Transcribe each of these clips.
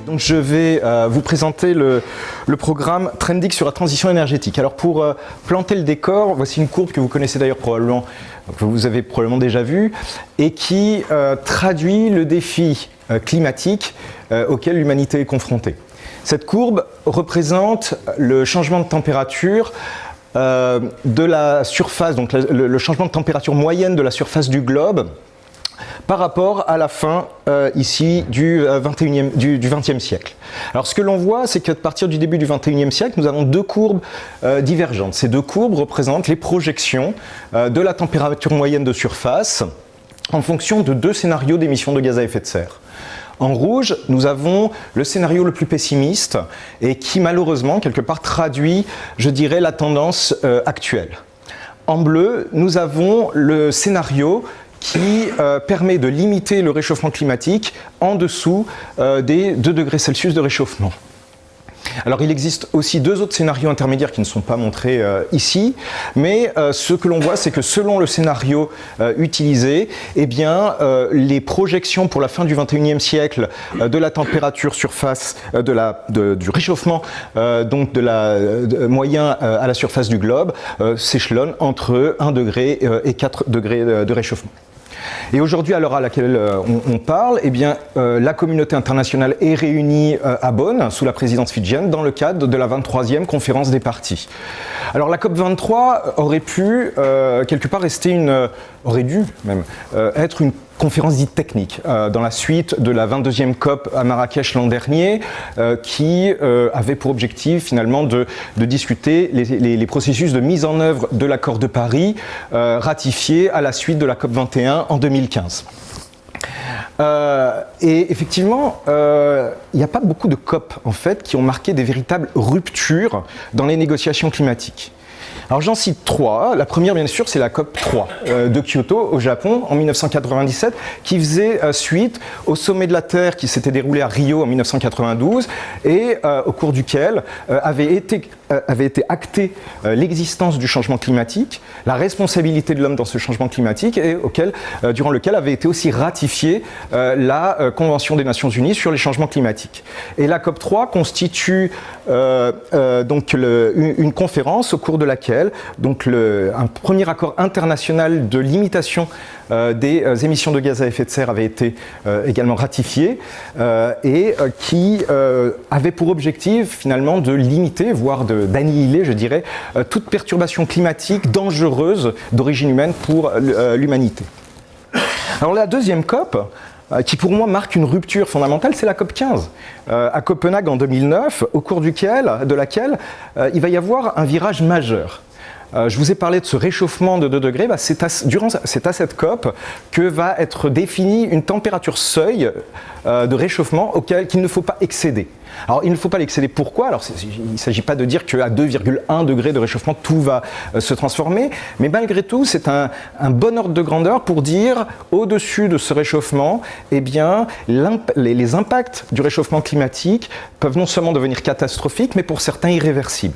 Donc je vais vous présenter le programme Trendix sur la transition énergétique. Alors pour planter le décor, voici une courbe que vous connaissez d'ailleurs probablement, que vous avez probablement déjà vue, et qui traduit le défi climatique auquel l'humanité est confrontée. Cette courbe représente le changement de température de la surface, donc le changement de température moyenne de la surface du globe par rapport à la fin ici du XXe siècle. Alors ce que l'on voit, c'est qu'à partir du début du XXIe siècle, nous avons deux courbes divergentes. Ces deux courbes représentent les projections de la température moyenne de surface en fonction de deux scénarios d'émissions de gaz à effet de serre. En rouge, nous avons le scénario le plus pessimiste et qui malheureusement, quelque part, traduit, je dirais, la tendance actuelle. En bleu, nous avons le scénario qui permet de limiter le réchauffement climatique en dessous des 2 degrés Celsius de réchauffement. Alors il existe aussi deux autres scénarios intermédiaires qui ne sont pas montrés ici, mais ce que l'on voit, c'est que selon le scénario utilisé, eh bien, les projections pour la fin du XXIe siècle de la température surface, du réchauffement donc moyen à la surface du globe s'échelonnent entre 1 degré et 4 degrés de réchauffement. Et aujourd'hui, à l'heure à laquelle on parle, eh bien, la communauté internationale est réunie à Bonn, sous la présidence fidjienne, dans le cadre de la 23e conférence des parties. Alors la COP23 aurait pu, quelque part, aurait dû même, être une conférence dite technique, dans la suite de la 22e COP à Marrakech l'an dernier, qui avait pour objectif finalement de discuter les processus de mise en œuvre de l'accord de Paris, ratifié à la suite de la COP 21 en 2015. Et effectivement, il n'y a pas beaucoup de COP en fait qui ont marqué des véritables ruptures dans les négociations climatiques. Alors j'en cite trois. La première, bien sûr, c'est la COP 3 de Kyoto au Japon en 1997, qui faisait suite au sommet de la Terre qui s'était déroulé à Rio en 1992 et au cours duquel avait été actée l'existence du changement climatique, la responsabilité de l'homme dans ce changement climatique et durant lequel avait été aussi ratifiée la Convention des Nations Unies sur les changements climatiques. Et la COP 3 constitue donc une conférence au cours de laquelle un premier accord international de limitation des émissions de gaz à effet de serre avait été également ratifié et qui avait pour objectif finalement de limiter, voire d'annihiler, je dirais, toute perturbation climatique dangereuse d'origine humaine pour l'humanité. Alors la deuxième COP, qui pour moi marque une rupture fondamentale, c'est la COP 15, à Copenhague en 2009, au cours de laquelle il va y avoir un virage majeur. Je vous ai parlé de ce réchauffement de 2 degrés, c'est à cette COP que va être définie une température seuil de réchauffement qu'il ne faut pas excéder. Alors il ne faut pas l'excéder, pourquoi? Alors il ne s'agit pas de dire qu'à 2,1 degrés de réchauffement tout va se transformer, mais malgré tout c'est un bon ordre de grandeur pour dire au-dessus de ce réchauffement, eh bien, les impacts du réchauffement climatique peuvent non seulement devenir catastrophiques, mais pour certains irréversibles.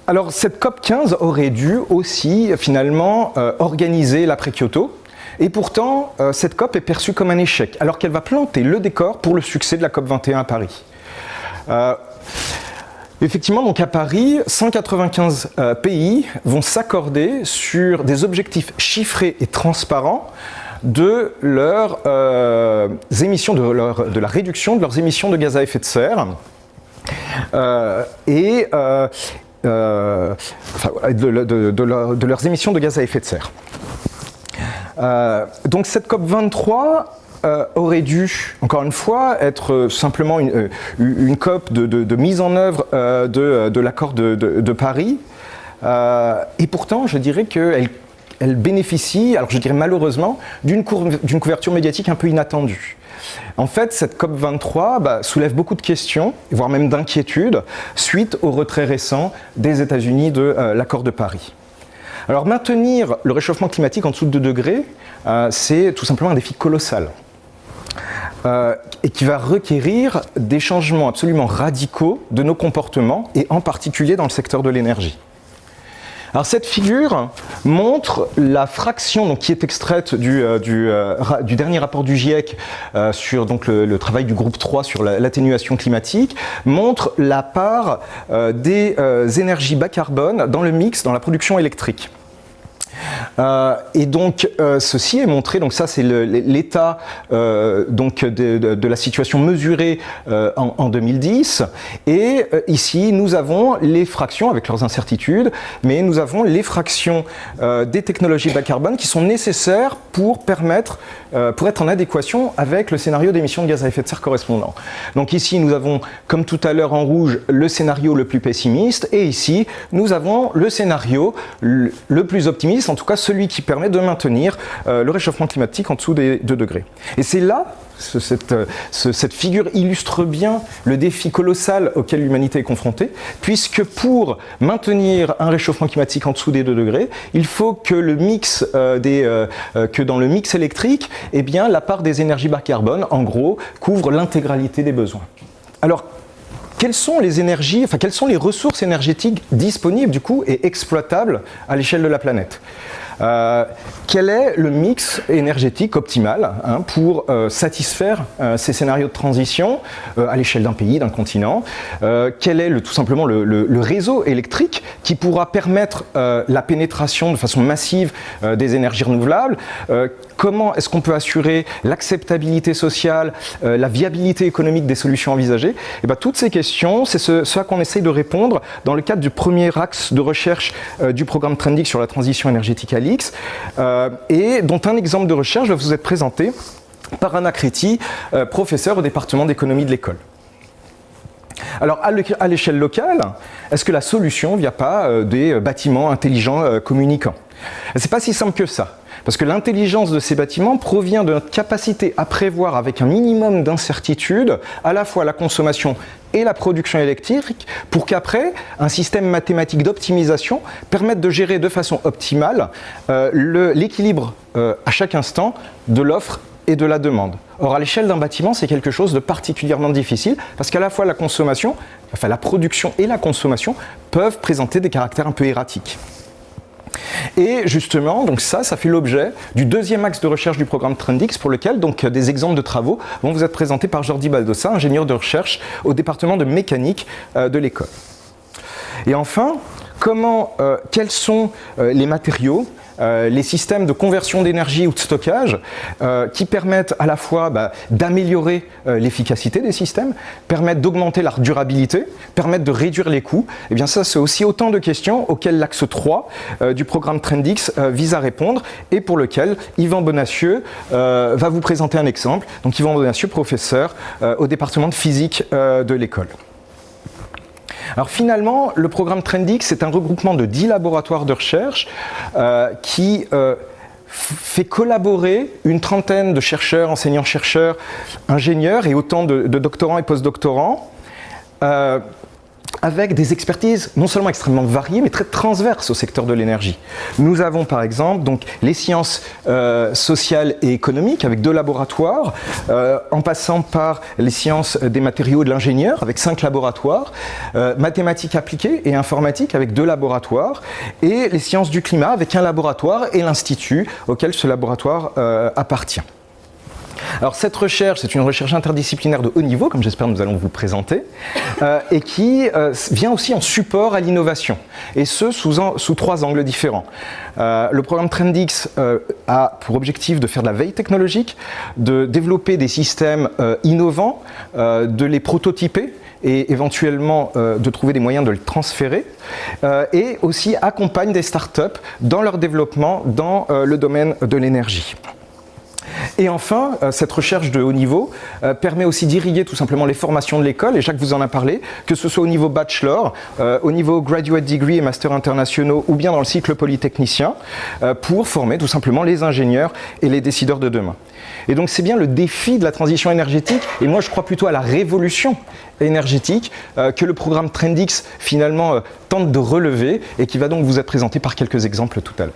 Alors cette COP 15 aurait dû aussi finalement organiser l'après-Kyoto, et pourtant cette COP est perçue comme un échec, alors qu'elle va planter le décor pour le succès de la COP 21 à Paris. Effectivement, donc à Paris, 195 pays vont s'accorder sur des objectifs chiffrés et transparents de leurs émissions, de la réduction de leurs émissions de gaz à effet de serre. De leurs émissions de gaz à effet de serre. Donc cette COP23 aurait dû, encore une fois, être simplement une COP de mise en œuvre de l'accord de Paris. Et pourtant, je dirais qu'elle bénéficie, alors je dirais malheureusement, d'une couverture médiatique un peu inattendue. En fait, cette COP23 soulève beaucoup de questions, voire même d'inquiétudes, suite au retrait récent des États-Unis de l'accord de Paris. Alors maintenir le réchauffement climatique en dessous de 2 degrés, c'est tout simplement un défi colossal. Et qui va requérir des changements absolument radicaux de nos comportements, et en particulier dans le secteur de l'énergie. Alors cette figure montre la fraction donc, qui est extraite du dernier rapport du GIEC sur donc, le travail du groupe 3 sur l'atténuation climatique, montre la part des énergies bas carbone dans le mix, dans la production électrique. Et donc ceci est montré, donc ça c'est l'état donc de la situation mesurée en 2010, et ici nous avons les fractions avec leurs incertitudes, mais nous avons les fractions des technologies bas carbone qui sont nécessaires pour permettre, pour être en adéquation avec le scénario d'émissions de gaz à effet de serre correspondant. Donc ici nous avons, comme tout à l'heure en rouge, le scénario le plus pessimiste, et ici nous avons le scénario le plus optimiste, en tout cas celui qui permet de maintenir le réchauffement climatique en dessous des 2 degrés. Et c'est là, cette figure illustre bien le défi colossal auquel l'humanité est confrontée, puisque pour maintenir un réchauffement climatique en dessous des 2 degrés, il faut que le mix que dans le mix électrique, eh bien, la part des énergies bas carbone, en gros, couvre l'intégralité des besoins. Alors, quelles sont les ressources énergétiques disponibles du coup et exploitables à l'échelle de la planète ? Quel est le mix énergétique optimal pour satisfaire ces scénarios de transition à l'échelle d'un pays, d'un continent? Quel est tout simplement le réseau électrique qui pourra permettre la pénétration de façon massive des énergies renouvelables? Comment est-ce qu'on peut assurer l'acceptabilité sociale, la viabilité économique des solutions envisagées? Et bien, toutes ces questions, c'est ce à quoi on essaye de répondre dans le cadre du premier axe de recherche du programme Trendix sur la transition énergétique à l'X, et dont un exemple de recherche va vous être présenté par Anna Kreti, professeure au département d'économie de l'école. Alors, à l'échelle locale, est-ce que la solution ne vient pas des bâtiments intelligents communicants? C'est pas si simple que ça. Parce que l'intelligence de ces bâtiments provient de notre capacité à prévoir avec un minimum d'incertitude à la fois la consommation et la production électrique pour qu'après, un système mathématique d'optimisation permette de gérer de façon optimale l'équilibre à chaque instant de l'offre et de la demande. Or, à l'échelle d'un bâtiment, c'est quelque chose de particulièrement difficile parce qu'à la fois la production et la consommation peuvent présenter des caractères un peu erratiques. Et justement, donc ça fait l'objet du deuxième axe de recherche du programme Trendix, pour lequel donc, des exemples de travaux vont vous être présentés par Jordi Baldossa, ingénieur de recherche au département de mécanique de l'école. Et enfin, quels sont les matériaux, les systèmes de conversion d'énergie ou de stockage qui permettent à la fois d'améliorer l'efficacité des systèmes, permettent d'augmenter leur durabilité, permettent de réduire les coûts. Et bien ça, c'est aussi autant de questions auxquelles l'axe 3 du programme Trendix vise à répondre et pour lequel Yvan Bonacieux va vous présenter un exemple. Donc Yvan Bonacieux, professeur au département de physique de l'école. Alors finalement, le programme Trendix, c'est un regroupement de 10 laboratoires de recherche qui fait collaborer une trentaine de chercheurs, enseignants-chercheurs, ingénieurs et autant de doctorants et post-doctorants avec des expertises non seulement extrêmement variées, mais très transverses au secteur de l'énergie. Nous avons par exemple donc, les sciences sociales et économiques avec 2 laboratoires, en passant par les sciences des matériaux et de l'ingénieur avec 5 laboratoires, mathématiques appliquées et informatique avec 2 laboratoires, et les sciences du climat avec 1 laboratoire et l'institut auquel ce laboratoire appartient. Alors cette recherche, c'est une recherche interdisciplinaire de haut niveau, comme j'espère nous allons vous présenter, et qui vient aussi en support à l'innovation, et ce sous 3 angles différents. Le programme Trendix a pour objectif de faire de la veille technologique, de développer des systèmes innovants, de les prototyper, et éventuellement de trouver des moyens de le transférer, et aussi accompagne des startups dans leur développement dans le domaine de l'énergie. Et enfin, cette recherche de haut niveau permet aussi d'irriguer tout simplement les formations de l'école, et Jacques vous en a parlé, que ce soit au niveau bachelor, au niveau graduate degree et master internationaux, ou bien dans le cycle polytechnicien, pour former tout simplement les ingénieurs et les décideurs de demain. Et donc c'est bien le défi de la transition énergétique, et moi je crois plutôt à la révolution énergétique que le programme Trendix finalement tente de relever, et qui va donc vous être présenté par quelques exemples tout à l'heure.